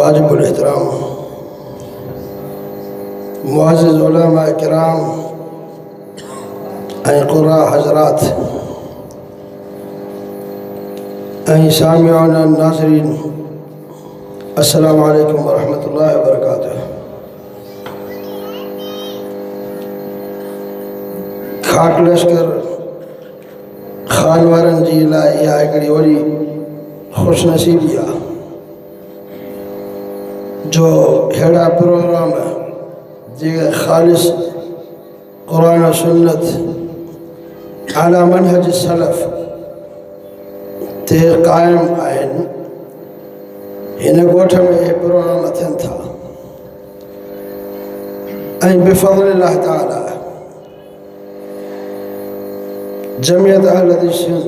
वाजिबुल एहतराम मुअज़्ज़िज़ उलमा किराम ऐं क़ुरा हज़रात ऐं सामिऊन नाज़रीन, अस्सलामु अलैकुम वरहमतुल्लाहि वबरकातुहू। खाक लश्कर ख़ान वारनि जी लाइ इहा हिकिड़ी वॾी ख़ुशनसीबी आहे जो अहिड़ा प्रोग्राम जेके ख़ालिस क़ुरान और सुन्नत आला मनहज सलफ़ ते क़ाइम आहिनि। हिन ॻोठ में इहे प्रोग्राम थियनि था ऐं बिफ़ज़्लिल्लाह ताला जमियत अहल हदीस सिंध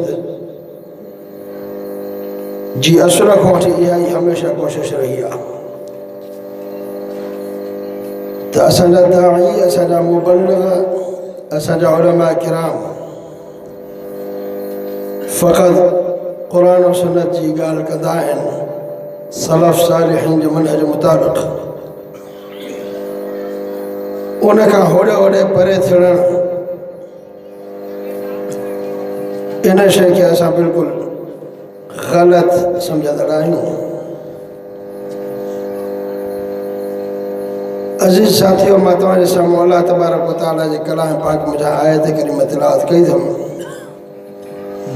जी असुल खां वठी इहा ई हमेशह कोशिशि रही आहे त असांजा दाई, असांजा मुबल्लिग़, असांजा उलमा किराम फ़क़ति क़ुरान और सुन्नत जी ॻाल्हि कंदा आहिनि सलफ़ सालिहीन जे मनहज मुताबिक़। उन खां होॾे होॾे परे थियण इन शइ खे असां बिल्कुलु ग़लति सम्झंदड़ आहियूं। अज़ीज़ साथियो, मां तव्हांजे साम्हूं अल्लाह तबारक व तआला जे कलाम पाक मुंहिंजा आयत करीम तिलावत कई अथमि,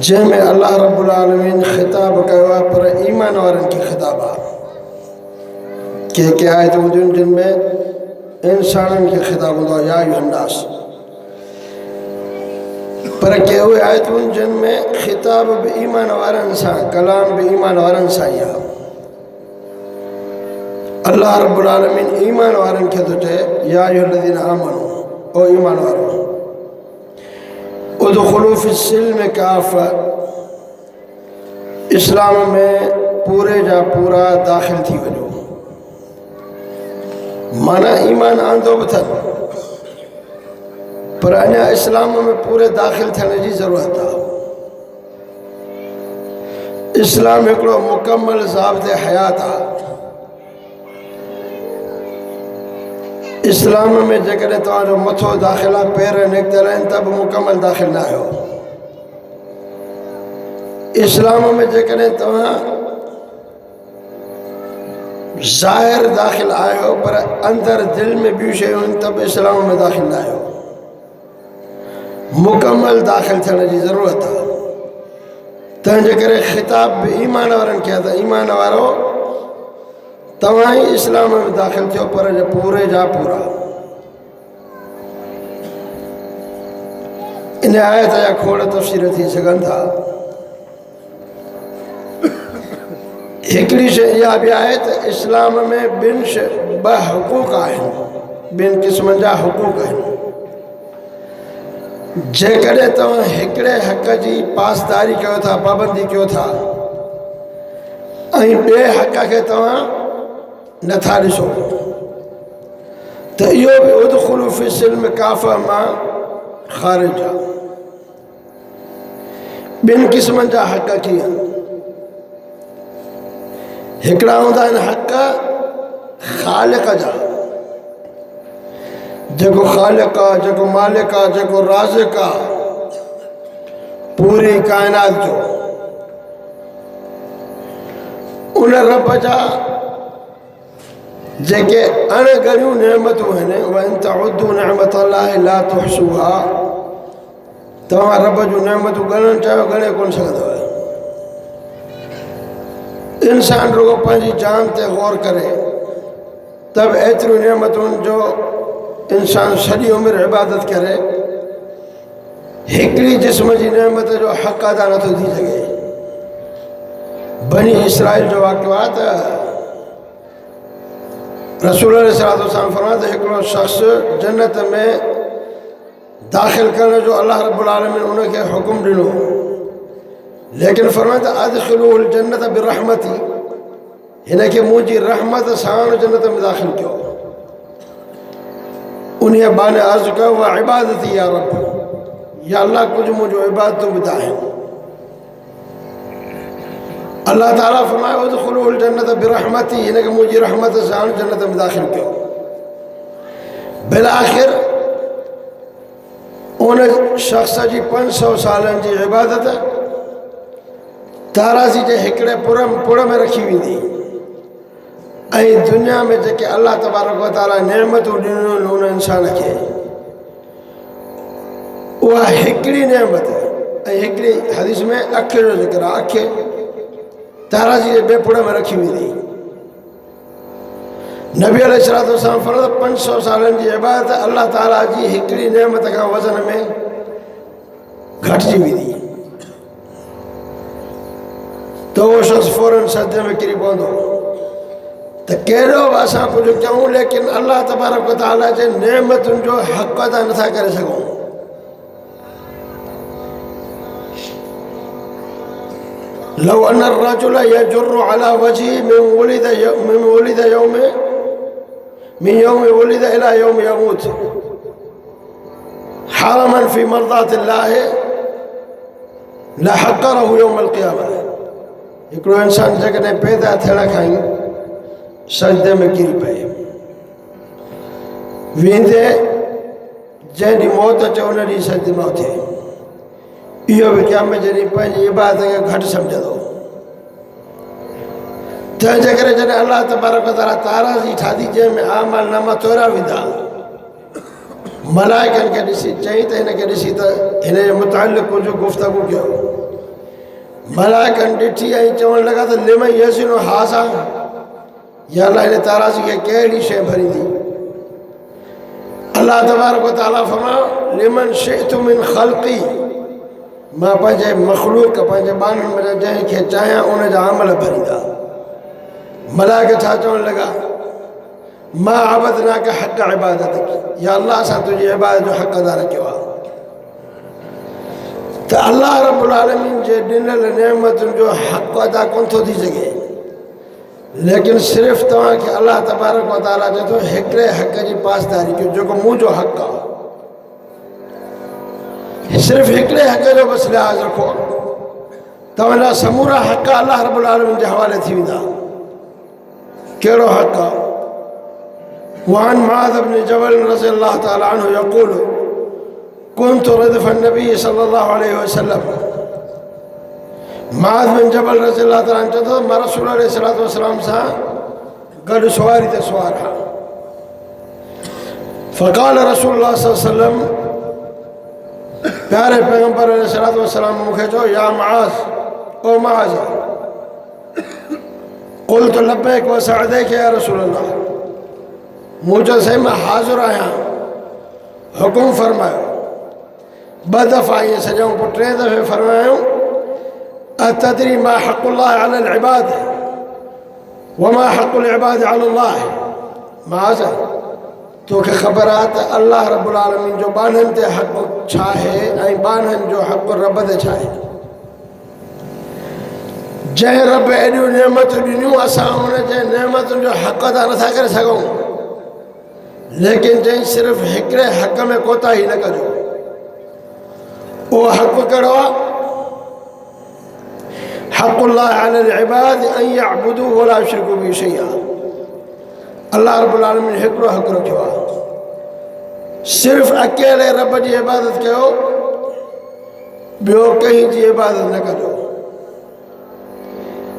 जंहिंमें अल्लाह रब्बुल आलमीन ख़िताब कयो आहे, पर ईमान वारनि खे ख़िताब आहे। के आयतूं हूंदियूं जिन में इंसाननि खे ख़िताब हूंदो आहे, या अय्युहन्नास, पर के उहे आयतूं जिन में ख़िताब बि ईमान वारनि सां, कलाम बि ईमान वारनि सां ई आहे। अल्लाह रब्बुल आलमीन ईमान वारनि खे थो चए, या अय्युहल्लज़ीना आमनू, ओ ईमान वारो, उदख़ुलू फ़िस्सिल्म काफ़ा, इस्लाम में पूरे जा पूरा दाख़िल थी वञो। माना ईमान आंदो बि अथनि, पर अञा इस्लाम में पूरे दाख़िल थियण जी ज़रूरत आहे। इस्लाम हिकिड़ो मुकमल ज़ाब्ते हयात आहे। इस्लाम में जेकॾहिं तव्हांजो मथो दाख़िल आहे, पेर निकितल आहिनि, त बि मुकमल दाख़िल न आहियो। इस्लाम में जेकॾहिं तव्हां ज़ाहिर दाख़िल आहियो, पर अंदरि दिलि में ॿियूं शयूं आहिनि, त बि इस्लाम में दाख़िल न आहियो। मुकमल दाख़िल थियण जी ज़रूरत आहे। तंहिंजे करे ख़िताब बि ईमान वारनि खे आहे त ईमान वारो तव्हां ई इस्लाम में दाख़िल थियो, पर पूरे जा पूरा। इन आयत जा खोड़ तफ़सीर थी सघनि था। हिकिड़ी शइ इहा बि आहे त इस्लाम में ॿ हुक़ूक़ आहिनि, ॿिनि क़िस्मनि जा हुक़ूक़ आहिनि। जेकॾहिं तव्हां हिकिड़े हक़ जी पासदारी कयो था, पाबंदी कयो था, ऐं ॿिए हक़ खे तव्हां नथा ॾिसो, त इहो बि उदख़ुलू फ़िस्सिल्म काफ़ा मां ख़ारिज आहे। ॿिनि क़िस्मनि जा हक़ कीअं? हिकिड़ा हूंदा आहिनि हक़ ख़ालिक़ जा, जेको ख़ालिक़ आहे, जेको मालिक आहे, जेको राज़िक़ आहे पूरी काइनात जो, उन रब जा जेके अणगणियूं नेमतूं आहिनि, वइन तउद्दू निअमतल्लाहि ला तुहसूहा, तव्हां रब जूं नेमतूं ॻणणु चाहियो, ॻणे कोन सघंदव। इंसान रुगो पंहिंजी जान ते गौर करे त बि एतिरियूं नेमतुनि जो इंसान सॼी उमिरि इबादत करे, हिकिड़ी जिस्म जी नेमत जो हक़ अदा नथो थी सघे। बनी इसराइल जो वाक़ियो आहे त रसूल सल्लल्लाहु अलैहि वसल्लम फरमायो त हिकिड़ो शख़्स जन्नत में दाख़िल करण जो अल्लाह रब्बुल आलमीन उनखे हुकुम ॾिनो, लेकिन फरमायो त अदख़िलूहुल जन्नत बिरहमती, हिनखे मुंहिंजी रहमत सां जन्नत में दाख़िल कयो। उन बहाने अर्ज़ु कयो, उहा इबादती या रब, या अल्लाह कुझु मुंहिंजो इबादतूं ॿुधाए। अल्लाह ताला फरमाए उदखुलूल जन्नत बिरहमती, हिन खे मुंहिंजी रहमत सां जन्नत में दाख़िल कयो। बिलाखिर उन शख़्स जी 500 सालनि जी इबादत ताराज़ी जे हिकिड़े पुड़ में रखी वेंदी ऐं दुनिया में जेके अल्लाह तबारक व तआला नेमतूं ॾिनियूं उन इंसान खे, उहा हिकिड़ी नेमत ऐं हिकिड़ी हदीस में अख जो ज़िक्र आहे, अख ताराज़ी जे ॿिए पुड़ में रखी वेंदी। नबी अलैहिस्सलातु वस्सलाम फरमायो 500 सालनि जी इबादत अल्लाह ताला जी हिकिड़ी नेमत खां वज़न में घटिजी वेंदी, तो उहो शख़्स फौरन सजदे में किरी पवंदो। त कहिड़ो बि असां कुझु कयूं लेकिन अल्लाह तबारक व तआला जे नेमतुनि जो हक़ अदा नथा करे सघूं। लव अन अर्रजुल यजुर्रु अला वजही मिन वुलिद यौम वुलिद इला यौम यमूत हारमन फी मर्दातिल्लाह लहक़रहु यौमल क़ियामह। हिकिड़ो इंसान जेकॾहिं पैदा थियण खां ई सजदे में किरी पए, वेंदे जंहिं ॾींहुं मौत अचे उन ॾींहुं सजदे में उथे, इहो बि क़यामत जे ॾींहुं पंहिंजी इबादत खे घटि सम्झंदो। तंहिंजे करे जॾहिं अल्लाह तबारक व तआला ताराज़ी ठाही जंहिंमें आमाल नामा तोरा वेंदा, मलाइकनि खे ॾिसी चई त हिन खे ॾिसी त हिन जे मुतालिक़ कुझु गुफ़्तगू कयो। मलाइकनि ॾिठी ऐं चवणु लॻा त लिमन यज़िनु हाज़ा, या अल्लाह हिन ताराज़ी खे कहिड़ी शइ भरींदी। अल्लाह तबारक व तआला फरमायो लिमन शिअतु मिन ख़ल्क़ी, मां पंहिंजे मख़लूक़ पंहिंजे ॿारनि में जंहिंखे चाहियां उन जा अमल भरींदा। मलाइक छा चवणु लॻा मां अबदना के हक़ इबादत की, या अल्लाह असां तुंहिंजी इबादत जो हक़ अदा न कयो आहे। त अल्लाह रब्बुल आलमीन जे ॾिनल नेमतुनि जो हक़ अदा कोन थो थी सघे, लेकिन सिर्फ़ु तव्हांखे अल्लाह तबारक व तआला चए थो हिकिड़े हक़ जी पासदारी कयो जेको मुंहिंजो हक़ आहे। सिर्फ़ु हिकिड़े हक़ जो बसि लिहाज़ रखो, तव्हांजा समूरा हक़ अल्लाह रब्बुल आलमीन जे हवाले थी वेंदा। कहिड़ो हक़ आहे? वअन मुआज़ बिन जबल रज़ियल्लाहु तआला अन्हु यक़ूल कुन्तु रदफ़ नबी सल्लल्लाहु अलैहि वसल्लम। मुआज़ बिन जबल रज़ियल्लाहु तआला अन्हु चए थो मां रसूल अलैहिस्सलातु वस्सलाम सां गॾु सुवारी ते सुवार हा। फ़क़ाल रसूलुल्लाह सल्लल्लाहु अलैहि वसल्लम, प्यारे पैगंबर अलैहिस्सलातु वस्सलाम मूंखे चयो या मुआज़, ओ मुआज़, क़ुल्तु लब्बैक व सअदैक या रसूल अल्लाह, मूं चयो साईं मां हाज़िर आहियां, हुकुम फरमायो। ॿ दफ़ा ईअं सॼऊं, पोइ टे दफ़े फरमायूं अतदरी मा हक़ुल्लाह अलल इबाद व मा हक़ुल इबाद अलल्लाह। मुआज़, तोखे ख़बर आहे त अल्लाह रब्बुल आलमीन जो बाननि ते हक़ छा आहे ऐं बाननि जो हक़ रब ते छा आहे। जंहिं रब एॾियूं नेमतूं ॾिनियूं असां उन जे नेमतुनि जो हक़ अदा नथा करे सघूं, लेकिन जंहिं सिर्फ़ु हिकिड़े हक़ में कोताही न कजो। उहो हक़ कहिड़ो आहे? हक़ुल्लाह अलल इबाद अन यअबुदूहु व ला युशरिकू बिही शैआ। अल्लाह रब्बुल आलमीन हिकिड़ो हक़ रखियो आहे, सिर्फ़ु अकेले रब जी इबादत कयो, ॿियो कंहिं जी इबादत न कजो।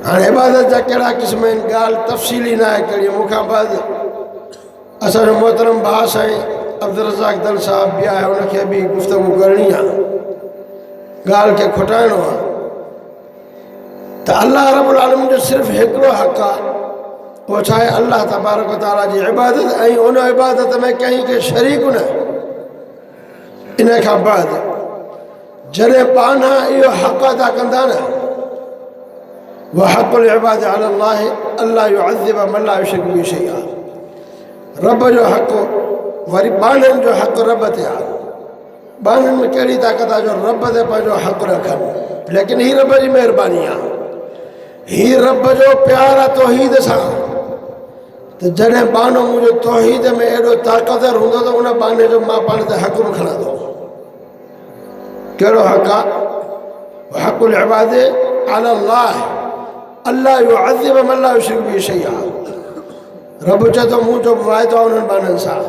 हाणे इबादत जा कहिड़ा क़िस्म आहिनि, ॻाल्हि तफ़सीली न आहे कहिड़ी। मूंखां बाद असांजो मोहतरम भाउ साईं अब्दुल रज़ाक दल साहिब बि आहे, उनखे बि गुफ़्तगू करणी आहे, ॻाल्हि खे खुटाइणो आहे। त अल्लाह रब्बुल आलमीन जो सिर्फ़ु हिकिड़ो हक़ आहे, उहो छा आहे? अल्लाह तबारक व तआला जी इबादत, ऐं उन इबादत में कंहिं खे शरीक न। इन खां बाद जॾहिं पाण इहो हक़ अदा कंदा न, व हक़ुल इबाद अलल्लाह अल्ला युअज़्ज़िब मन ला युशरिक बिही शैआ। रब जो हक़ वरी बाननि जो हक़ रब ते आहे। बाननि में कहिड़ी ताक़त आहे जो रब ते पंहिंजो हक़ रखनि, लेकिन हीअ रब जी महिरबानी आहे, हीअ रब जो प्यार आहे तौहीद सां। त जॾहिं बानो मुंहिंजो तौहीद में एॾो ताक़तवर हूंदो त उन बाने जो मां पाण ते हक़ बि खणंदो। कहिड़ो हक़ आहे? हक़ुल इबाद अलल्लाह अल्लाह युअज़्ज़िब मन ला युशरिक बिही शैआ। रब चए थो मूं जो वाइदो आहे उन्हनि बाननि सां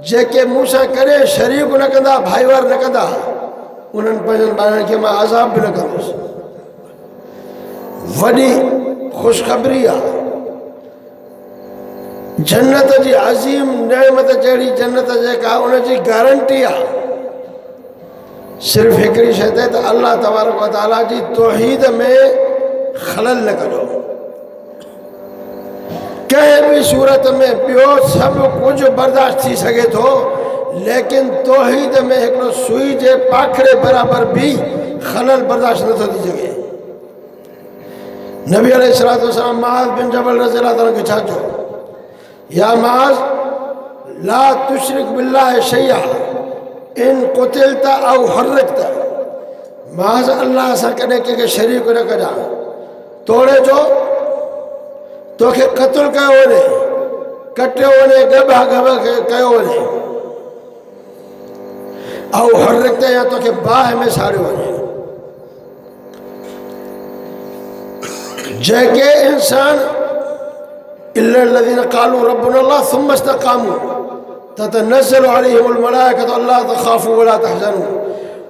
जेके मूं सां करे शरीक न कंदा, भाईवार न कंदा, उन्हनि पंहिंजनि ॿारनि खे मां अज़ाब बि न कंदुसि। वॾी ख़ुशख़बरी आहे। जन्नत जी अज़ीम नेमत जहिड़ी जन्नत जेका उनजी गारंटी आहे सिर्फ़ु हिकिड़ी शइ ते त अल्लाह तबारक व तआला जी तौहीद में ख़लल न कजो। कंहिं बि सूरत में ॿियो सभु कुझु बर्दाश्त थी सघे थो, लेकिन तौहीद में हिकिड़ो सुई जे पाखड़े बराबरि बि ख़लल बर्दाश्त नथो थी सघे। नबी अलैहिस्सलातु वस्सलाम मुआज़ बिन जबल रज़ियल्लाहु अन्हु खे छा चयो? या मुआज़ ला तुशरिक बिल्लाहि शैआ इन कुतिलत औ हुर्रिकत। मुआज़ अल्लाह सां कॾहिं कंहिंखे शरीक न कजां, तोड़े जो तोखे क़त्ल कयो वञे, कटियो वञे, गबा कयो वञे, औ हुर्रिकत या तोखे बाहि में साड़ियो वञे। जेके इंसान इल्लल्लज़ीन क़ालू रब्बुनल्लाह सुम्मा इस्तक़ामू ततनज़्ज़लु अलैहिमुल मलाइकतु अल्ला तख़ाफू वला तहज़नू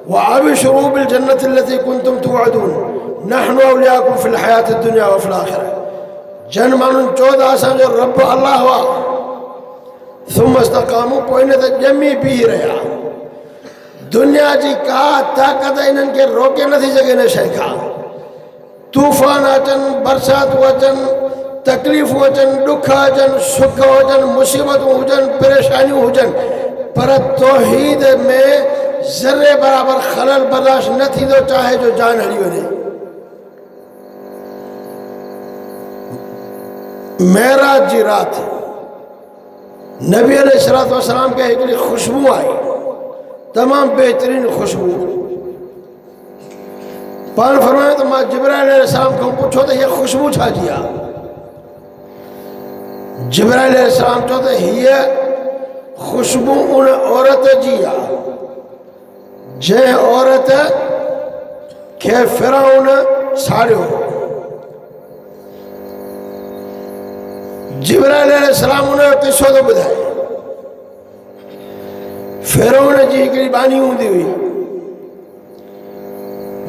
व अबशिरू बिल जन्नति अल्लती कुंतुम तुअदून नहनु औलियाकुम फिल हयातिद दुनिया व फिल आखिरह। जन माण्हुनि चयो त असांजो रब अल्लाह आहे, सुम्मा इस्तक़ामू, पोइ इन ते ॼमी बीह रहिया। दुनिया जी का ताक़त इन्हनि खे रोके नथी सघे इन शइ खां। तूफ़ान अचनि, बरसातूं अचनि, तकलीफ़ूं अचनि, ॾुख अचनि, सुख हुजनि, मुसीबतूं हुजनि, परेशानियूं हुजनि, पर तौहीद में ज़रे बराबरि ख़लल बर्दाश्त न थींदो, चाहे जो जान हली वञे। मेराज जी राति नबी अलैहिस्सलातु वस्सलाम खे हिकिड़ी ख़ुशबू आई, तमामु बहितरीन ख़ुशबू। पाण फरमायो त मां जिब्राइल अलैहिस्सलाम खां पुछो त हीअ ख़ुशबू छा जी आहे? जिब्राइल अलैहिस्सलाम चयो त हीअ ख़ुशबू उन औरत जी आहे जंहिं औरत खे फिरौन साड़ियो। जिब्राइल अलैहिस्सलाम उन जो किस्सो थो ॿुधाए। फिरौन जी हिकिड़ी बानी हूंदी हुई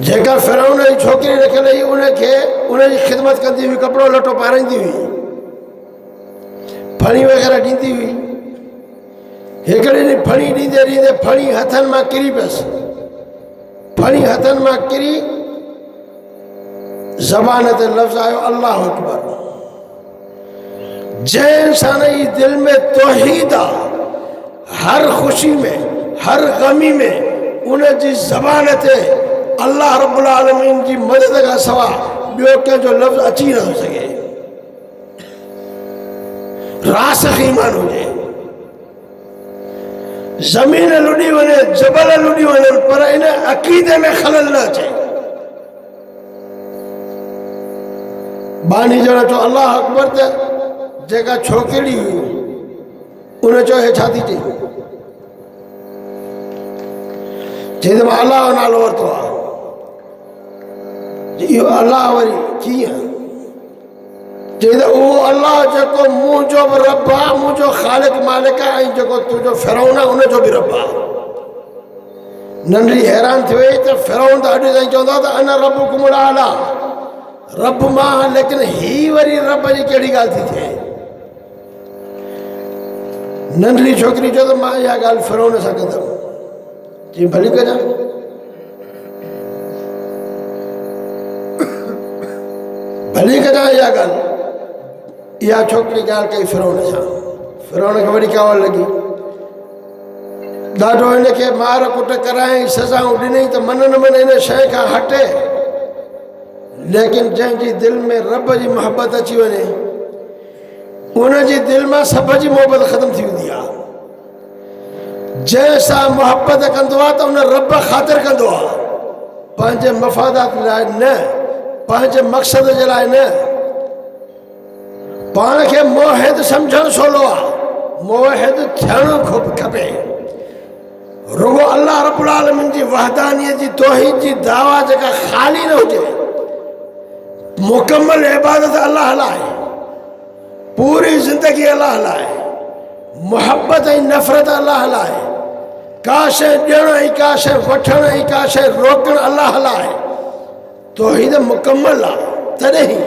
जेका फिरौन जी छोकिरी रखियल हुई, उनखे उनजी ख़िदमत कंदी हुई, कपिड़ो लटो पाराईंदी हुई, फणी वग़ैरह ॾींदी हुई। हिकिड़े ॾींहुं फणी ॾींदे ॾींदे फणी हथनि मां किरी पियसि। फणी हथनि मां किरी, ज़बान ते लफ़्ज़ आयो अल्लाह अकबर। जंहिं इंसान जी दिलि में तौहीद आहे, हर ख़ुशी में, हर ग़मी में उनजी ज़बान ते अल्लाह रब्बुल आलमीन जी मदद खां सवाइ ॿियो कंहिंजो लफ़्ज़ अची नथो सघे। रासिख़ ईमान हुजे, ज़मीन लुॾी वञे, जबल लुॾी वञनि, पर इन अक़ीदे में ख़लल न अचे। बानी ॼण चयो अल्लाह अकबर, त जेका छोकिरी हुई उन चयो हे छा थी चई? चई त मां अलाह जो नालो वरितो आहे। इहो अलाह वरी कीअं? चई त उहो अलाह जेको मुंहिंजो बि रब आहे, मुंहिंजो ख़ालिक मालिक आहे, ऐं जेको तुंहिंजो फिरौन आहे उनजो बि रब आहे। नंढड़ी हैरान थी वई त फिरौन त अॼु ताईं चवंदो त अन रब्बुकुमुल आला, रब मां, लेकिन ही वरी रब जी कहिड़ी ॻाल्हि थी थिए? नंढड़ी छोकिरी चयो त मां इहा ॻाल्हि फिरौन सां कंदमि। चई भली कजां। भली कजां इहा ॻाल्हि। इहा छोकिरी ॻाल्हि कई फिरौन सां। फिरौन खे वरी कावड़ लॻी, ॾाढो हिनखे मार कुट करायईं, सज़ाऊं ॾिनई त मन न मन हिन शइ खां हटे। लेकिन जंहिंजी दिलि में रब जी मोहबत अची वञे, उनजी दिलि मां सभ जी मोहबत ख़तम थी वेंदी आहे। जंहिंसां मोहबत कंदो आहे त उन रब ख़ातिर कंदो आहे, पंहिंजे मफ़ादात लाइ न, पंहिंजे मक़सद जे लाइ न। पाण खे मोहिद सम्झणु सवलो आहे, मोहिद थियणु खपे। रुगो अल्लाह रब्बुल आलमीन जी वहदानियत जी, तौहीद जी दावा जेका ख़ाली न हुजे, मुकम्मल इबादत अल्लाह लाए, पूरी जिंदगी अल्लाह लाए, मोहब्बत ऐं नफ़रत अल्लाह लाए, का शइ ॾियण ऐं का शइ वठण ऐं का शइ रोकण अल्लाह लाए, तौहीद मुकम्मल आहे। तॾहिं ई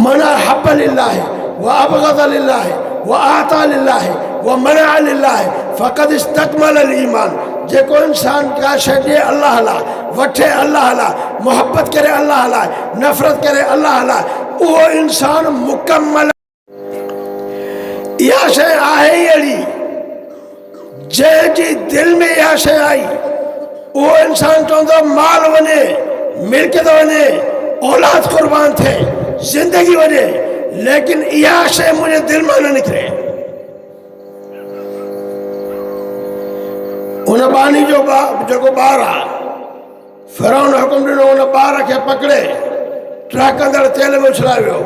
मना हब लिल्लाह व अबग़द लिल्लाह व आता लिल्लाह व मना लिल्लाह फ़क़द इस्तकमल अल ईमान। जेको इंसान का शइ ॾिए अल्लाह लाइ, वठे अल्लाह लाइ, मोहब्बत करे अल्लाह लाइ, नफ़रत करे अल्लाह लाइ, उहो इंसान मुकम्मल। इहा शइ आहे ई अहिड़ी, जंहिंजी दिलि में इहा शइ आई, उहो इंसान चवंदो माल वञे, मिल्कियत वञे, औलाद क़ुर्बान थिए, ज़िंदगी वञे, लेकिन इहा शइ मुंहिंजे दिलि मां न निकिरे। उन बानी जो जेको ॿारु आहे, फ़िरौन हुकुम ॾिनो उन ॿार खे पकिड़े टहिकंदड़ तेल में उछलाए वियो।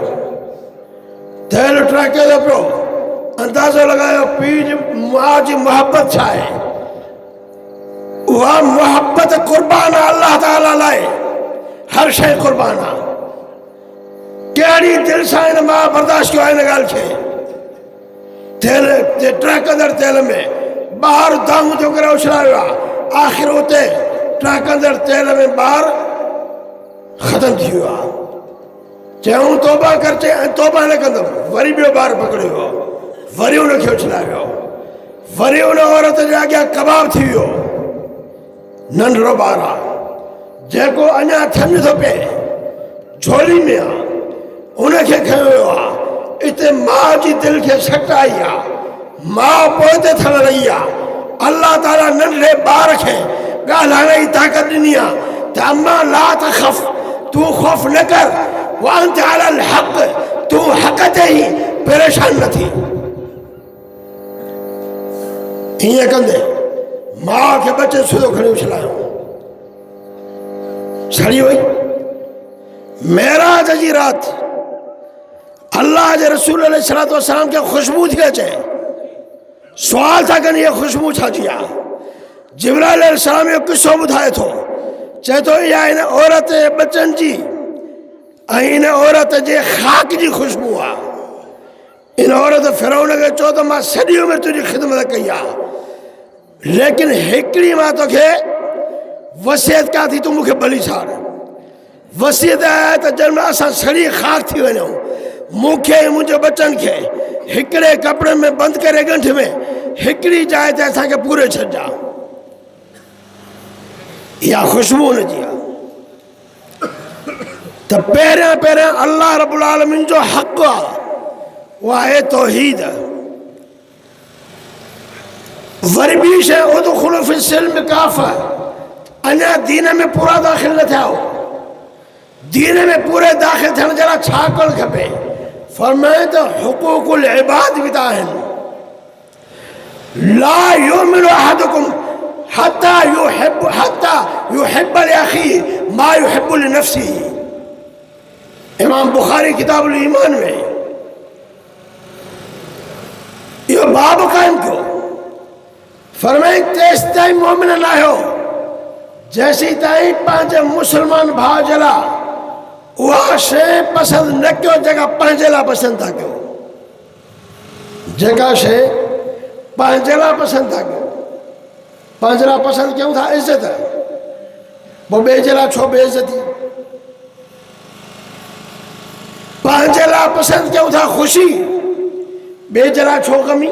तेल टहिके थो पियो, अंदाज़ो लॻायो पीउ जी माउ जी मोहब्बत छा आहे। उहा मोहब्बत क़ुर्बान आहे अल्लाह ताला लाइ, हर शइ क़ुर्बान आहे। कहिड़ी दिलि सां हिन मां बर्दाश्त कयो आहे हिन ॻाल्हि खे। तेल टहिकंदड़ तेल में ॿारु दांग जो करे उछलायो आहे, आख़िर उते टहिकंदड़ तेल में ॿारु ख़तमु थी वियो आहे। चयूं तौबा कर, चई तौबा न कंदुमि। वरी ॿियो ॿारु पकड़ियो वियो, वरी उनखे उछलायो, वरी उन औरत जे अॻियां कबाब थी वियो। नंढड़ो ॿारु आहे जेको अञा थञ थो पए, झोली में आहे, उनखे खयो वियो आहे। इते माउ जी दिलि खे सट आई आहे, माउ पोइ ते थियण रही आहे। अल्लाह ताला नंढड़े ॿार खे ॻाल्हाइण जी ताक़त ॾिनी आहे त अम्मा ला तख़फ़, तूं ख़ौफ़ न कर, वअंत अलल हक़, तूं हक़ ते ई परेशान न थी। हीअं कंदे माउ खे बचे सिधो खणी उछलायो, सड़ी वई। मेराज जी राति अल्लाह जे रसूल अलैहिस्सलातु वस्सलाम खे ख़ुशबू थी अचे। सुवाल था कनि इहा ख़ुशबू छा जी आहे। जिब्राइल अलैहिस्सलाम जो किस्सो ॿुधाए थो, चए थो इहा हिन औरत जे बचनि जी ऐं हिन औरत जे ख़ाक जी ख़ुशबू आहे। इन औरत फ़िरौन खे चयो त मां सॼी उमिरि तुंहिंजी ख़िदमत कई आहे, लेकिन हिकिड़ी मां तोखे वसियत कयां थी, तूं मूंखे भली छाड़। वसियत आहे त जंहिंमहिल असां सड़ी ख़ाक थी वञूं, मूंखे ऐं मुंहिंजे बचनि खे हिकिड़े कपिड़े में बंदि करे ॻंढ में हिकिड़ी जाइ ते असांखे पूरे छॾिजां। इहा ख़ुशबू हुनजी आहे। त पहिरियां पहिरियां अल्लाह रब्बुल आलमीन जो हक़ आहे, उहा आहे तौहीद। वरी ॿी शइ उदख़ुलू फी सिल्म काफ़, अञा दीन में पूरा दाख़िल न थिया हो। दीन में पूरे दाख़िल थियण जे लाइ छा करणु खपे? फरमाए त हुक़ूक़ुल इबाद बि त आहिनि। ला युमिनु अहदुकुम हत्ता युहिब्ब लिअख़ीहि मा युहिब्बु लिनफ़्सिहि। इमाम बुखारी किताबुल ईमान में इहो बाब क़ाइमु कयो। फरमाए तेसि ताईं मोमिन न आहियो जेसीं ताईं पंहिंजे मुस्लमान भाउ जे लाइ उहा शइ पसंदि न कयो जेका पंहिंजे लाइ पसंदि था कयो। जेका शइ पंहिंजे लाइ पसंदि था कयो, पंहिंजे लाइ पसंदि कयूं था इज़त, पोइ ॿिए जे लाइ छो बेइज़ती? पंहिंजे लाइ पसंदि कयूं था ख़ुशी, ॿिए जे लाइ छो कमी?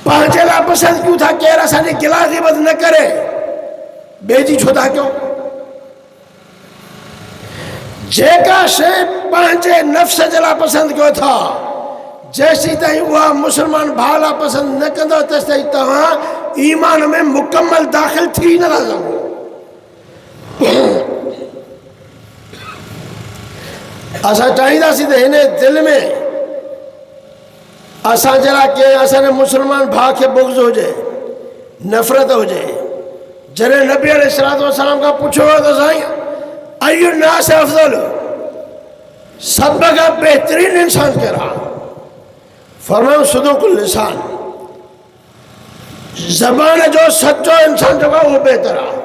पंहिंजे लाइ पसंदि कयूं था केरु असांजी गिला ग़ीबत न करे, ॿिए जी छो था कयो? जेका शइ पंहिंजे नफ़्स जे लाइ पसंदि कयो था, जेसीं ताईं उहा मुस्लमान भाउ लाइ पसंदि न कंदो तेसि ताईं तव्हां ईमान में मुकम्मल दाख़िल थी नथा सघो। असां चाहींदासीं त हिन दिलि में असांजे लाइ कंहिं असांजे मुस्लमान भाउ खे बुग़्ज़ हुजे, नफ़रत हुजे। जॾहिं नबी अलैहिस्सलातु वस्सलाम खां पुछियो वियो त साईं अय्यु नास अफ़ज़ल, सभ खां बहितरीनु इंसान कहिड़ो आहे? फरमायो सदूक़ुल लिसान, ज़बान जो सचो इंसान जेको आहे उहो बहितर आहे।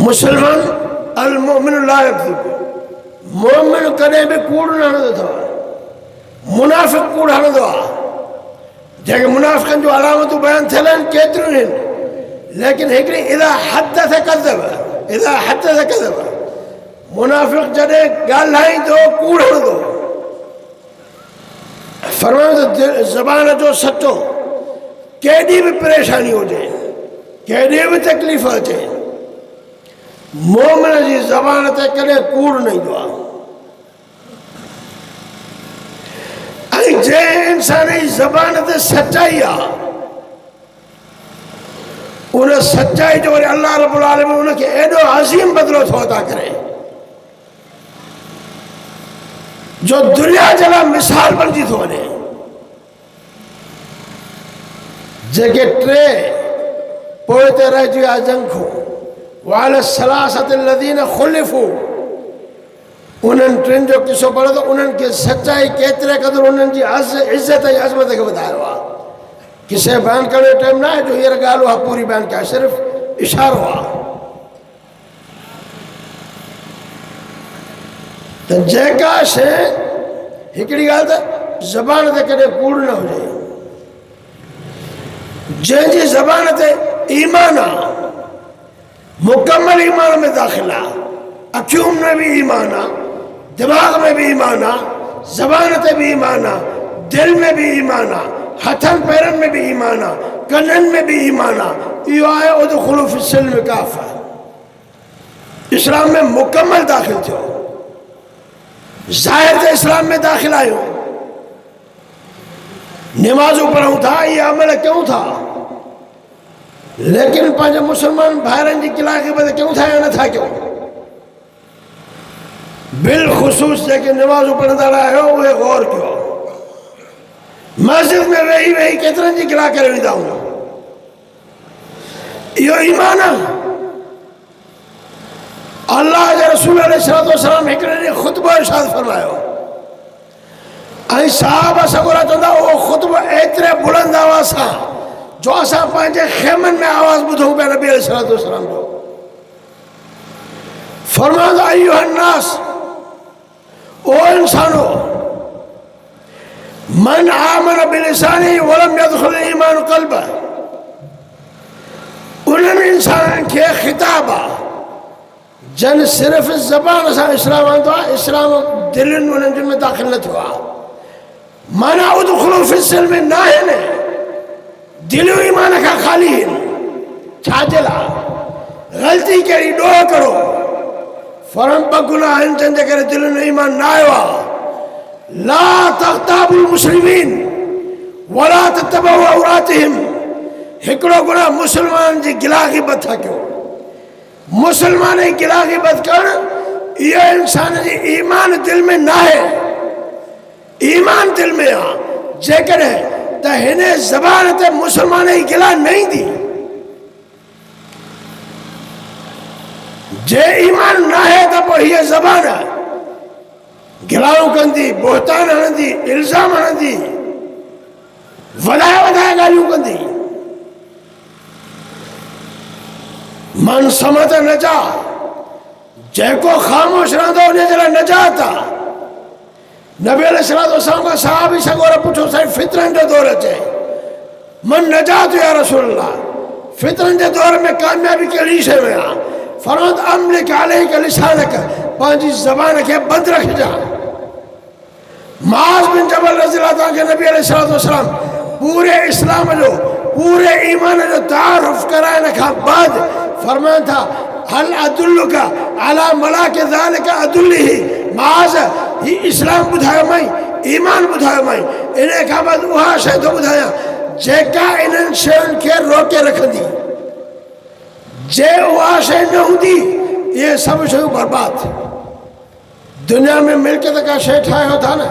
मुसलमान अल मोमिन ला यकज़िब, मोमिन कॾहिं बि कूड़ न हणंदो अथव, मुनाफ़िक़ कूड़ हणंदो आहे। जेके मुनाफ़िक़नि जूं अलामतूं बयानु थियल आहिनि केतिरियूं आहिनि, लेकिन हिकिड़ी इज़ा हदथ कज़ब, इज़ा हदथ कज़ब, मुनाफ़िक़ जॾहिं ॻाल्हाईंदो कूड़ हणंदो। फरमायो त ज़बान जो सचो, केॾी बि परेशानी हुजे, केॾी बि तकलीफ़ अचे, मोमिन जी ज़बान ते कॾहिं कूड़ न ईंदो आहे। ऐं जंहिं इंसान जी ज़बान ते सचाई आहे, उन सचाई जो वरी अल्लाह रब्बुल आलमीन उनखे एॾो अज़ीम बदिलो थो अता करे जो दुनिया जे लाइ मिसाल बणिजी थो वञे। जेके टे पोइ ते रहिजी विया जंखूं, वाल सलासत लदीन खुलिफू, उन्हनि टिनि जो किसो पढ़ो त उन्हनि खे सचाई केतिरे क़दुरु उन्हनि जी इज़त ऐं अज़मत खे वधायो आहे। किसे बयानु करण जो टाइम न आहे जो हींअर ॻाल्हि उहा पूरी बयानु कया, सिर्फ़ु इशारो आहे त जेका शइ, हिकिड़ी ॻाल्हि त ज़बान ते कॾहिं कूड़ न हुजे, जंहिंजी ज़बान ते ईमान आहे, मुकमल ईमान में दाख़िल आहे, अखियुनि में बि ईमान आहे, दिमाग़ में बि ईमान आहे, ज़बान ते बि ईमान आहे, दिल में बि ईमान आहे, हथनि पेरनि में बि ईमान आहे, कननि में बि ईमान आहे। इहो आहे उदख़ुलू फ़िस्सिल्म काफ़ा, इस्लाम में मुकमल दाख़िल थियो। ज़ाहिर ते इस्लाम में दाख़िल आहियूं, नमाज़ूं पढ़ूं था, इहे अमल कयूं था, लेकिन पंहिंजे मुस्लमान भाइरनि जी क़िलाक़त कयूं था या नथा कयूं? बिलख़ुसूस जेके नमाज़ूं पढ़ंदड़ आहियो उहे गौर कयो। मस्जिद में वेही वेही केतिरनि जी क़िला करे वेंदा आहियूं? इहो ईमान आहे। अल्लाह जे रसूल अलैहिस्सलाम हिकिड़े ॾींहुं ख़ुतबो इरशाद फरमायो, ऐं साहब सगोरा चवंदा उहो ख़ुतबो एतिरे बुलंद आवाज़ सां जो असां पंहिंजे खेमनि में आवाज़ ॿुधूं पिया नबी अलैहिस्सलाम जो। फरमायो अय्युहन्नास, ओ इंसानो, मन आमन बिलिसानी वलम यदखुल ईमान क़ल्ब, उन्हनि इंसाननि खे ख़िताब आहे जन सिर्फ़ ज़बान सां इस्लाम आंदो आहे, इस्लाम दिलनि उन्हनि में दाख़िल न थियो आहे। माना उदख़ुलू फ़िस्सिल्म न आहिनि, दिलियूं ईमान खां ख़ाली आहिनि। छाजे लाइ? ग़लती कहिड़ी? ॾोह करो। फरम ॿ गुनाह आहिनि जंहिंजे करे दिलनि में ईमान न आयो आहे। ला तग़्ताबुल मुस्लिमीन वला ततबउ औरातिहिम, हिकिड़ो गुनाह मुस्लमान जी गिलाग़िबत था कयो। मुसलमान जी गिलाग़िबत करणु इहो इंसान जी ईमान दिल में न आहे। ईमान दिल में आहे, जेकॾहिं त हिन ज़बान ते मुसलमान जी गिला न ईंदी। जे ईमान न आहे त पोइ हीअ ज़बान गिलाऊं कंदी, बोहतान हणंदी, इल्ज़ाम हणंदी, वधाए वधाए ॻाल्हियूं कंदी। मन समत नजा, जेको ख़ामोश रहंदो उन जे लाइ नजात आहे। नबी अलैहिस्सलाम खां सहाबी सगोरा पुछो, साईं फितरनि जो दौर अचे, मन नजात या रसूल अल्लाह, फितरनि जे दौर में कामयाबी कहिड़ी शइ में आहे? फरमायो अमलिक अलैक लिसानक, पंहिंजी ज़बान खे बंदि रखिजा। मुआज़ बिन जबल रज़ियल्लाहु अन्हु खे नबी अलैहिस्सलाम पूरे इस्लाम जो, पूरे ईमान जो तारुफ़ कराइण खां बाद फरमाइनि था, हल अदुल्लुका अला मलाक ज़ालिका अदुल्लिही, मुआज़ ही इस्लाम ॿुधायो मई, ईमान ॿुधायो मई, इन खां बाद उहा शइ थो ॿुधायां जेका इन्हनि शयुनि खे रोके रखंदी। जे उहा शइ न हूंदी इहे सभु शयूं बर्बाद। दुनिया में मिल्कियत का शइ ठाहियो था न,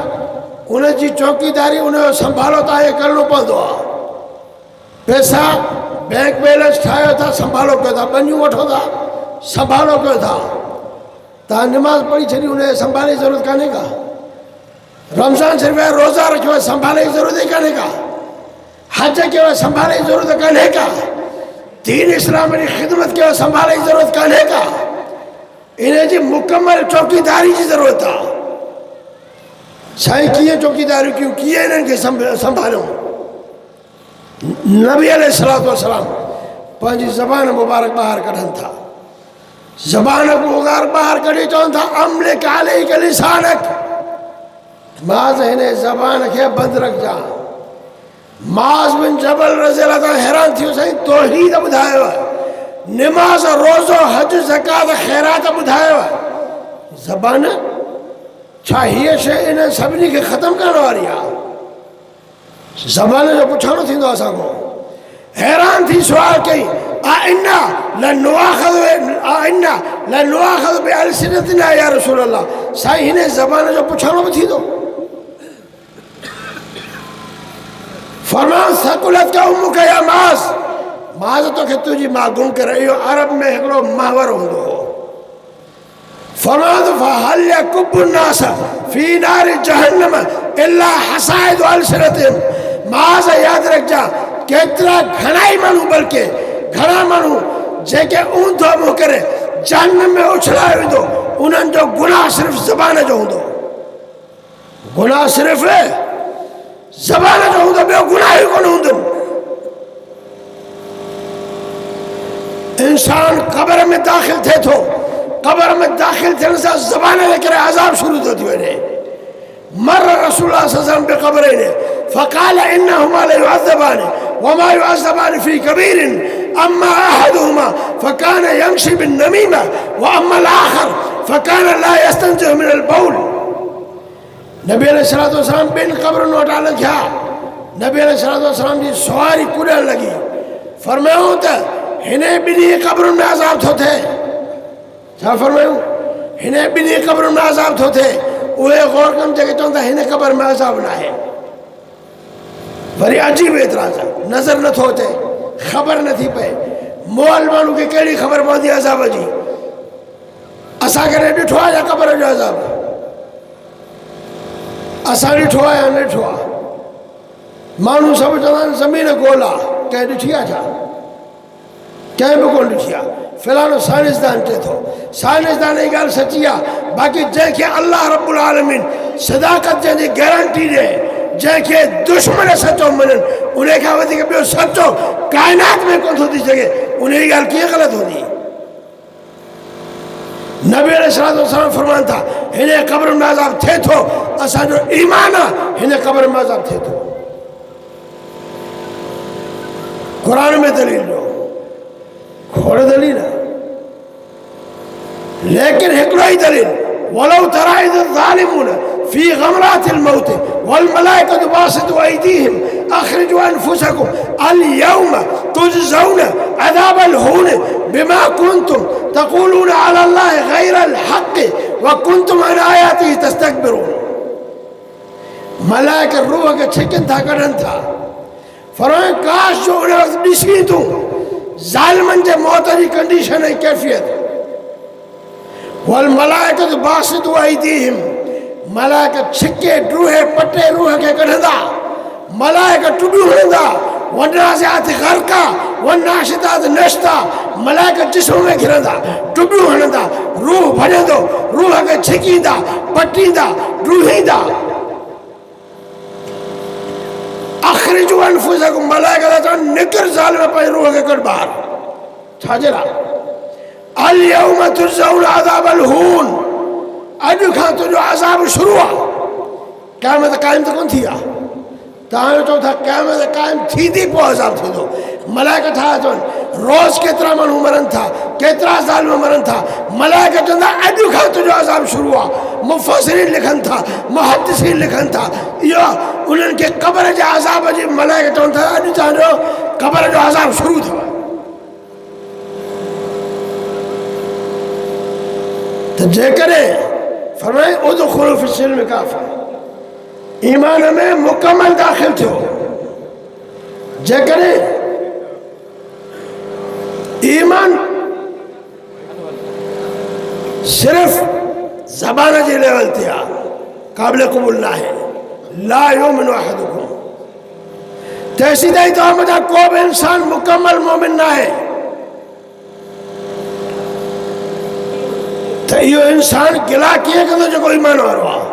उनजी चौकीदारी, उनजो संभालो तव्हांखे करिणो पवंदो आहे। पैसा बैंक बैलेंस ठाहियो था, संभालो कयो था, बनियूं वठो था, संभालो कयो था। तव्हां निमाज़ पढ़ी छॾी, उनखे संभाले जी ज़रूरत कान्हे का। रमज़ान शरीफ़ जा रोज़ा रखियो संभाले जी ज़रूरत ई कान्हे का। हज कयो संभाले जी ज़रूरत कान्हे का। दीन इस्लाम की खिदमत के संभाले की जरूरत कान्हे का, इन्हें जी मुकम्मल चौकीदारी की जरूरत है। साईं कीअं चौकीदारी क्यों कीअं इन्हनि खे संभालियूं। नबी अलैहिस्सलातु वस्सलाम पंहिंजी ज़बान मुबारक ॿाहिरि कढनि था, ज़बान मुबारक ॿाहिरि कढी चवनि था अम्लिक अलैका लिसानक, माज़ हिन ज़बान खे बंदि रखजा। माज़ बिन जबल रज़ियल्लाहु ताला हैरान थियो, साईं तौहीद ॿुधायो, निमाज़ रोज़ो हज ज़कात ख़ैरात ॿुधायो, ज़बान छा हीअ शइ इन सभिनी खे ख़तमु करण वारी आहे? ज़बान जो पुछणो थींदो असांखो। हैरान थी सुवाल कई आइन्ना लनुआख़ज़ बिअल्सिनतिना या रसूल अल्लाह, साईं हिन ज़बान जो पुछणो बि थींदो? फरमान सकुलत का उम्मुक या माज़, माज़ तोखे तुंहिंजी मां गुम करे। इहो अरब में हिकिड़ो मुहावरो हूंदो हो। फरमान फहल यकुब्बु नास फी नारि जहन्नम इल्ला हसाइद अलसिनतिहिम, माज़ यादि रखजा केतिरा घणा ई माण्हू, बल्कि घणा माण्हू जेके ऊंधो मुंहुं करे जहन्नम में उछलायो वेंदो, उन्हनि जो गुनाह सिर्फ़ु ज़बान जो हूंदो। गुनाह सिर्फ़ु ज़बान जो हूंदो, ॿियो गुनाह ई कोन हूंदनि। इंसान क़ब्र में दाख़िल थिए थो, क़ब्र में दाख़िल थियण सां ज़बान जे करे अज़ाब शुरू थो थी वञे। मर रसूलुल्लाह सल्लल्लाहु अलैहि वसल्लम बिक़ब्रैनि फ़क़ाल इन्नहुमा लयुअज़्ज़बानि वमा युअज़्ज़बानि फ़ी कबीरिन अम्मा अहदुहुमा फ़कान यमशी बिन्नमीमा व अम्मा अल-आख़र फ़कान ला यस्तंज़िहु मिनल बौल। नबी अलैहिस्सलातु वस्सलाम ॿिनि क़ब्रुनि वटां लंघिया। नबी अलैहिस्सलातु वस्सलाम जी सवारी कुॾणु लॻी। फरमायूं त हिन ॿिन्ही क़ब्रुनि में अज़ाब थो थिए। छा फरमायूं? हिन ॿिन्ही क़ब्रुनि में अज़ाब थो थिए। उहे गौर कनि जेके चवनि था हिन क़ब्र में अज़ाब न आहे। वरी अजीब एतिराज़ आहे, नज़र नथो अचे, ख़बर नथी पए। मुअल माण्हू खे कहिड़ी ख़बर पवंदी अज़ाब जी? असां कॾहिं ॾिठो आहे या क़ब्र जो अज़ाब? असां ॾिठो आहे या न ॾिठो आहे? माण्हू सभु चवंदा आहिनि ज़मीन गोल आहे, कंहिं ॾिठी आहे छा? कंहिं बि कोन ॾिठी आहे। फ़िलहाल साइंसदान चए थो, साइंसदान जी ॻाल्हि सची आहे। बाक़ी जंहिंखे अल्लाह रब्बुल आलमीन सदाकत जंहिंजी गारंटी ॾिए, जंहिंखे दुश्मन सचो मञनि, उन खां वधीक ॿियो सचो काइनात में कोन थो थी सघे। उन जी ॻाल्हि कीअं ग़लति हूंदी? नबी अलैहिस्सलातु वस्सलाम फरमाइनि था हिन क़ब्र में अज़ाब थिए थो, असांजो ईमान आहे हिन क़ब्र में अज़ाब थिए थो। क़ुरान में दलील ॾियो, खोड़ दलील आहे, लेकिन हिकिड़ो ई दलील वलौ तरा इज़ ज़ालिमून फी गमरातिल मौत वल मलाइकतु बासितू अयदीहिम अखरिजू अनफुसकुम अल यौम तुजज़ौन अज़ाबल हून बिमा कुंतुम तक़ूलून अला अल्लाहि गैरल हक़ व कुंतुम अन आयातिही तस्तकबिरून। मलाइका रूह खे छिकनि था, कढनि था। फरमायो काश जो उन वक़्तु ॾिसी तूं ज़ालिमनि जे मौत जी कंडीशन ऐं कैफ़ियत। वल मलाइकतु बासितू अयदीहिम, मलाइका छिके ड्रूहे पटे रूह खे कढंदा। मलाइका टुॾियूं हणंदा। वन्नाज़िआत ग़रक़ा वन्नाशितात नश्ता, मलाइका जिस्म में घिरंदा, टुॾियूं हणंदा, रूह भॼंदो, रूह खे छिकींदा, पटींदा, ड्रूहींदा। अखरिजू अनफुसकुम, मलाइका था चवनि निकिर ज़ालिम पंहिंजे रूह खे कढ ॿाहिरि। छाजे लाइ? अल यौम तुजज़ौन अज़ाबल हून, अॼु खां तुंहिंजो अज़ाब शुरू आहे। क़यामत क़ाइम त कोन थी आहे। तव्हां चओ था क़यामत क़ाइम थींदी पोइ अज़ाब थींदो। मलाइका छा चवनि? रोज़ केतिरा माण्हू मरनि था, केतिरा ज़ालिम मरनि था। मलाइका चवंदा अॼु खां तुंहिंजो अज़ाब शुरू आहे। मुफ़स्सिरीन लिखनि था, मुहद्दिसीन लिखनि था, इहो उन्हनि खे क़ब्र जे अज़ाब जी मलाइका चवनि था अॼु तव्हांजो क़ब्र जो अज़ाब शुरू थियो। त जेकॾहिं फरमाए उदख़ुलू फ़िस्सिल्म काफ़ा, ईमान में मुकम्मल दाख़िल थियो। जेकॾहिं ईमान सिर्फ़ ज़बान जे लेवल ते आहे, क़ाबिल क़बूल न आहे। ला युमिनु अहदुकुम, तेसीं ताईं तव्हां वटां को बि इंसान मुकम्मल मोमिन न आहे। तो यो इंसान गिला किए कंदो जो ईमान वारो आहे।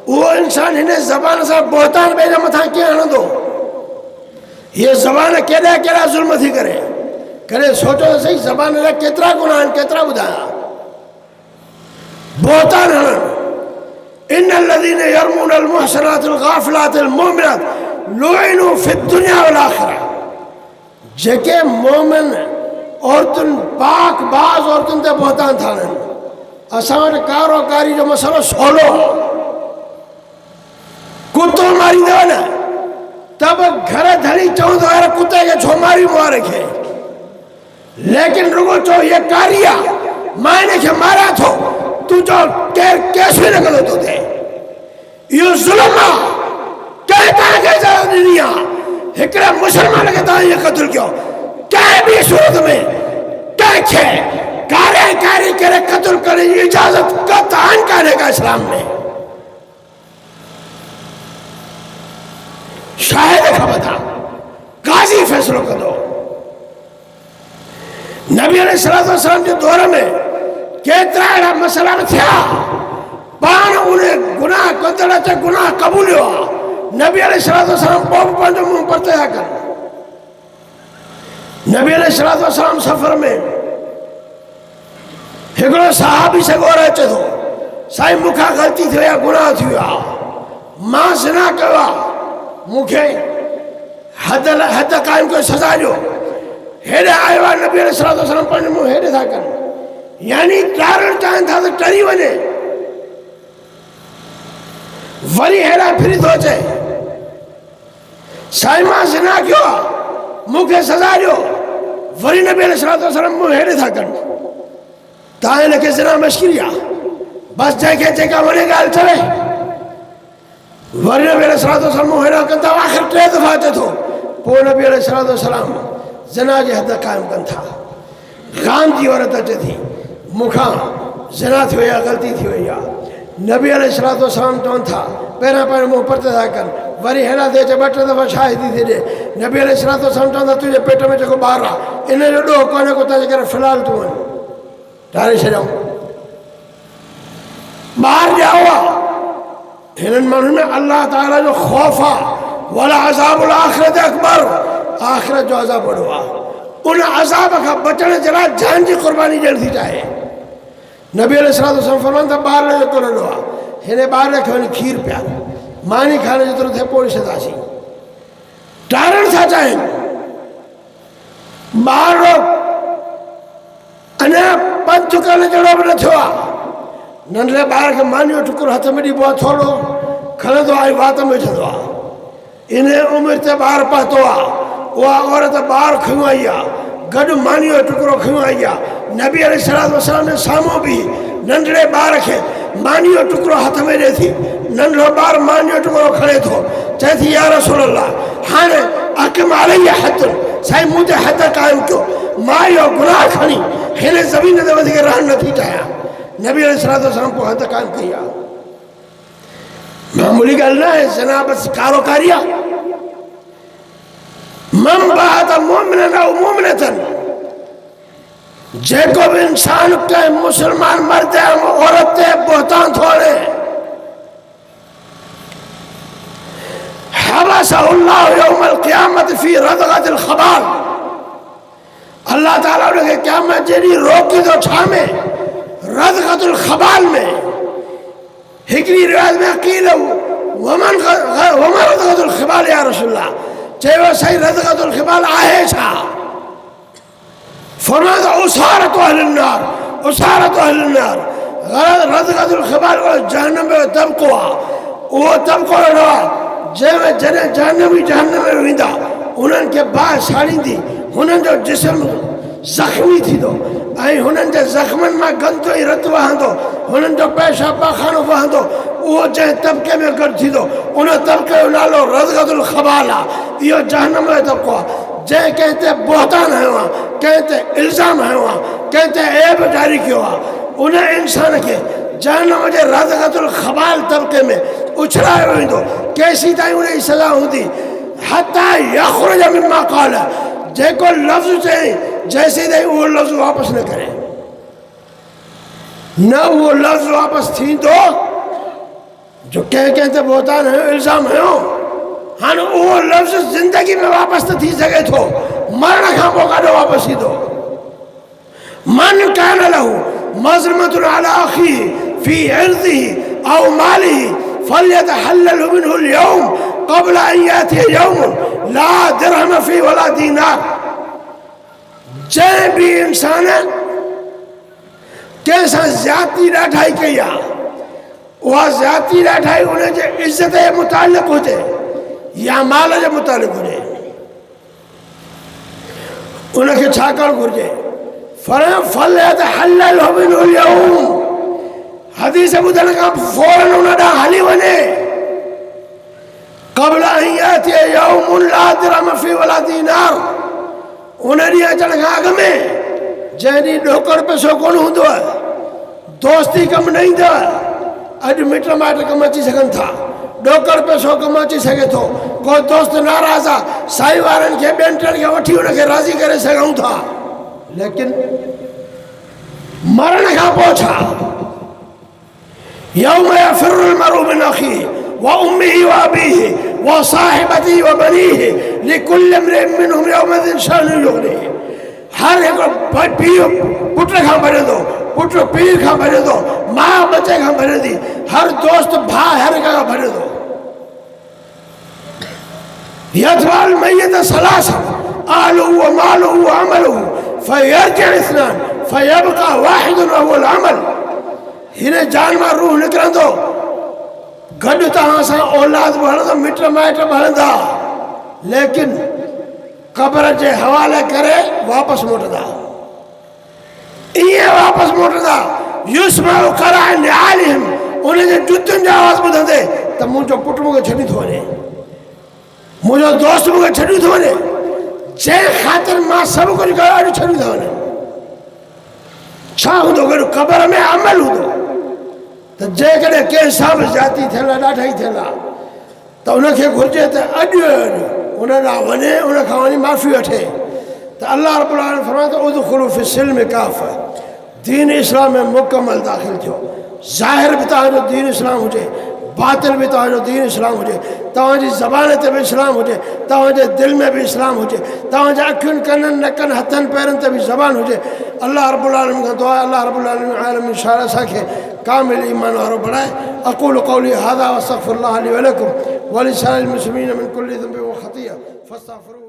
वो इंसान इन ज़बान से बोहतान बेजा मथा क्या हणंदो। ये ज़बान केड़ा केड़ा जुल्म थी करे। करे सोचो तो सही ज़बान ला केतरा गुनाह आहिनि, केतरा ॿुधाया। बोहतान हणन। इन्नल लज़ीना यरमूनल मुहसनातिल गाफ़िलातिल मुमिनात लुइनु फिद दुनिया वल आखिरा। जेके मोमिन औरतुन पाक बाज़ औरतुन ते बोहतान था हणन। असां वटि कारोकारी जो मसलो सवलो आहे। कुत्तो मारी दो ना तब घर धड़ी चौं तो यार कुत्ते के छो मारी मुआरे खे। लेकिन रुगो चो ये कारिया मायने के मारा थो तू जो कैसे निकलो तो थे यो जुल्म कहता के दुनिया एकरा मुसलमान के ता ये कत्ल क्यों क्या भी सूरत में क्या खे कारे कारे करे कत्ल करे इजाजत कतई करे का इस्लाम में। शायद खबर था काजी फैसलो कर दो। नबी अलैहिस्सलाम के दौर में केतरा अड़ा मसला थिया पान उन्हें गुनाह कंदड़ ते गुनाह कबूल हुआ। नबी अलैहिस्सलाम पोप पंहिंजो मुंह परते कर। नबी अलैहिस्सलाम सफर में हिकिड़ो सहाबी से गौर अचे थो साईं मूंखां ग़लती थी वई, गुनाह थी वियो आहे, मां ज़िना कयो आहे, मुझे हद कायम को सजा दो। हेॾे आयो आहे नबी अलैहिस्सलाम पंहिंजो मुंहुं हेॾे था कनि, यानी टारण चाहिनि था त टरी वञे। वरी हेॾा फिरी थो अचे साईं मां ज़िना कयो आहे, मूंखे सजा ॾियो। वरी नबी अलैहिस्सलाम मुंहुं हेॾे था कनि। तव्हां हिनखे ज़िना मश्किरी आहे, बसि जंहिंखे जेका वणे ॻाल्हि चवे। वरी नबी अलैहिस्सलाम मुंहुं हेॾा कनि था, आख़िर 3 दफ़ा अचे थो। पोइ नबी अलैहिस्सलाम ज़िना जी हद क़ाइमु कनि था। ग़ाम जी औरत अचे थी, मूंखां ज़िना थी वई आहे, ग़लती थी वई आहे। नबी अलैहिस्सलाम चवनि था पहिरियां पहिरियों मुंहुं परते था कनि। वरी हेॾा थिए 2-3 दफ़ा शाहिदी थी ॾे। नबी अलैहिस्सलाम चवंदा तुंहिंजे पेट में जेको ॿारु आहे इन जो ॾोह कोन्हे को, तंहिंजे करे फ़िलहाल तूं वञ ठारे छॾियऊं। ॿारु ॼाओ आहे। हिननि माण्हुनि में अल्लाह ताला जो ख़ौफ़ आहे। वला अज़ाबुल आख़िरत अकबर, आख़िरत जो अज़ाब वॾो आहे। उन अज़ाब खां बचण जे लाइ जान जी क़ुर्बानी ॾियण थी चाहे। नबी अलैहिस्सलाम फरमाइनि था ॿार जेको नंढो आहे हिन ॿार खे वञी खीर पियार, मानी खाने जेतिरो थिए पोइ ॾिसंदासीं। टारण था चाहिनि। ॿार अञा 5 करण जहिड़ो बि न थियो आहे। नंढड़े ॿार खे मानी जो टुकड़ो हथ में ॾिबो आहे, थोरो खणंदो आहे, वात में विझंदो आहे। इन उमिरि ते ॿारु पातो आहे। उहा औरत ॿारु खयूं आई आहे, गॾु मानी जो टुकड़ो खयूं आई आहे। नबी अलैहिस्सलाम जे साम्हूं बि नंढड़े ॿार खे मानी जो टुकड़ो हथ में ॾिए थी। नंढड़ो ॿारु मानी जो टुकड़ो खणे थो, चए थी या रसूल अल्लाह हाणे अक़िम अलैया हद, साईं मूं ते हद क़ाइमु कयो, मां इहो गुनाह खणी हिन ज़मीन ते वधीक रहण नथी चाहियां। नबी अलैहिस्सलाम पोइ हद क़ाइमु कई आहे। मामूली ॻाल्हि न आहे, ज़िना बसि कारोकारी आहे। मन बात मोमिनन औ मोमिनतन, जेको भी इंसान के मुसलमान मर्द औरत ते बोहतान थोड़े हबसहुल्लाह यौमल क़ियामत फी रदगतिल खबाल, अल्लाह ताला उनके क़यामत जड़ी रोकी तो छामे रदगतुल खबाल में। हिकड़ी रिवायत में क़ील वमन रदगतुल खबाल या रसूलल्लाह, चयो सही रदगतुल खबाल आहे छा? फरमाया उसारत अहलिन नार, उसारत अहलिन नार। रदगतुल खबाल जहन्नम में तबको आहे। उहो तबको अहिड़ो आहे जंहिंमें जॾहिं जहन्नम में वेंदा उन्हनि खे बाहि साड़ींदी, हुननि जो जिस्म ज़ख़्मी थींदो ऐं हुननि जे ज़ख़्मनि मां गंदो ई रतु वहंदो, हुननि जो पेशाब पाखानो वहंदो। उहो जंहिं तबिके में गॾु थींदो उन तबिके जो नालो रदगतुल खबाल आहे। इहो जहन्नम जो तबिको आहे। जंहिं कंहिं ते बोहतान हयो आहे, कंहिं ते इल्ज़ाम हयो आहे, कंहिं ते ऐब जारी कयो आहे, उन इंसान खे जहन्नम जे रदगतुल खबाल तबिके में उछलायो वेंदो। केसीं ताईं उन जी सज़ा हूंदी हता यख़रुज मिम्मा क़ाल, जेको लफ़्ज़ चई जैसे ताईं उहो लफ़्ज़ वापसि न करे। न वो लफ्ज़ वापस थी तो जो कह ते बोतान है इल्ज़ाम है हाँ वो लफ्ज़ ज़िंदगी में वापस तो थी सके थो मरण खां पोइ काॾो वापस थींदो मन कान लहू मज़लमतुन अला अख़ीही फ़ी इर्ज़िही औ मालिही फ़लयतहल्लल मिन्हुल यौम क़ब्ल अन यातिय यौमुन ला दिरहम फ़ीही वला दीनार। जंहिं बि इंसान कंहिंसां ज़्यादती ॾाढाई कई आहे उहा ज़्यादती ॾाढाई उनजे इज़्ज़त जे मुतालिक़ हुजे या माल जे मुतालिक़ हुजे उनखे छा करणु घुरिजे फलयतहल्लल मिन्हुल यौम हदीस ॿुधण खां फौरन उन ॾांहुं हली वञे क़ब्ल अन यातिय यौमुन ला दिरहम फ़ीही वला दीनार उन ॾींहुं अचण खां अॻु में जंहिं ॾींहुं ॾोकड़ पैसो कोन हूंदो आहे दोस्ती कमु न ईंदव अॼु मिट माइट कमु अची सघनि था ॾोकड़ पैसो कमु अची सघे थो को दोस्त नाराज़ आहे साई वारनि खे ॿियनि टिनि खे वठी उनखे राज़ी करे सघूं था लेकिन मरण खां पोइ छा यौम यफ़िरुल मरउ मिन अख़ीही व उम्मिही व अबीही व साहिबतिही व बनीही लिकुल्लि इम्रिइन मिनहुम यौमइज़िन शअनुन युग़नीही। हर हिकु पीउ पुट खां भॼंदो पुट पीउ खां भॼंदो माउ बचे खां भॼंदी हर दोस्त भाउ हर खां भॼंदो यतबअल मय्यत सलासा अहलुहु व मालुहु व अमलुहु फयरजिअ इस्नान फयबक़ा वाहिदुन व हुवल अमल। हिन जान मां रूह निकिरंदो गॾु तव्हां सां औलाद बि हलंदो मिट माइट बि हलंदा लेकिन क़ब्र जे हवाले करे वापसि मोटंदा ईअं वापसि मोटंदा युस्मउ क़राअ निआलिहिम उनजे जुतियुनि जो आवाज़ ॿुधंदे त मुंहिंजो पुटु मूंखे छॾी थो वञे मुंहिंजो दोस्त मूंखे छॾी थो वञे जंहिं ख़ातिर मां सभु कुझु कयो अॼु छॾी थो वञे छा हूंदो गॾु क़ब्र में अमल हूंदो त जेकॾहिं कंहिं सां बि ज़्यादती थियल आहे ॾाढाई थियल आहे त उनखे घुरिजे त अॼु उन ॾांहुं वञे उन खां वञी माफ़ी वठे त अल्लाह रब्बुल आलमीन फरमाए थो उदख़ुलू फ़ी सिल्म काफ़ा दीन इस्लाम में मुकमल दाख़िल थियो ज़ाहिर बि तव्हांजो दीन इस्लाम हुजे बातिल भी तव्हांजो दीन इस्लाम हुजे तव्हांजी ज़बान ते भी इस्लाम हुजे तव्हांजे दिल में भी इस्लाम हुजे तव्हांजे अखियुनि कननि नकनि हथनि पेरनि ते भी ज़बान हुजे। अल्लाह रब्बुल आलमीन खां दुआ अल्लाह रब्बुल आलमीन शाह असांखे कामिल ईमान वारो बणाए। अक़ूलु क़ौली हाज़ा व अस्तग़फिरुल्लाह ली व लकुम व लिसाइरिल मुस्लिमीन मिन कुल्लि ज़ंबिन व ख़तीअ फस्तग़फिरूहु।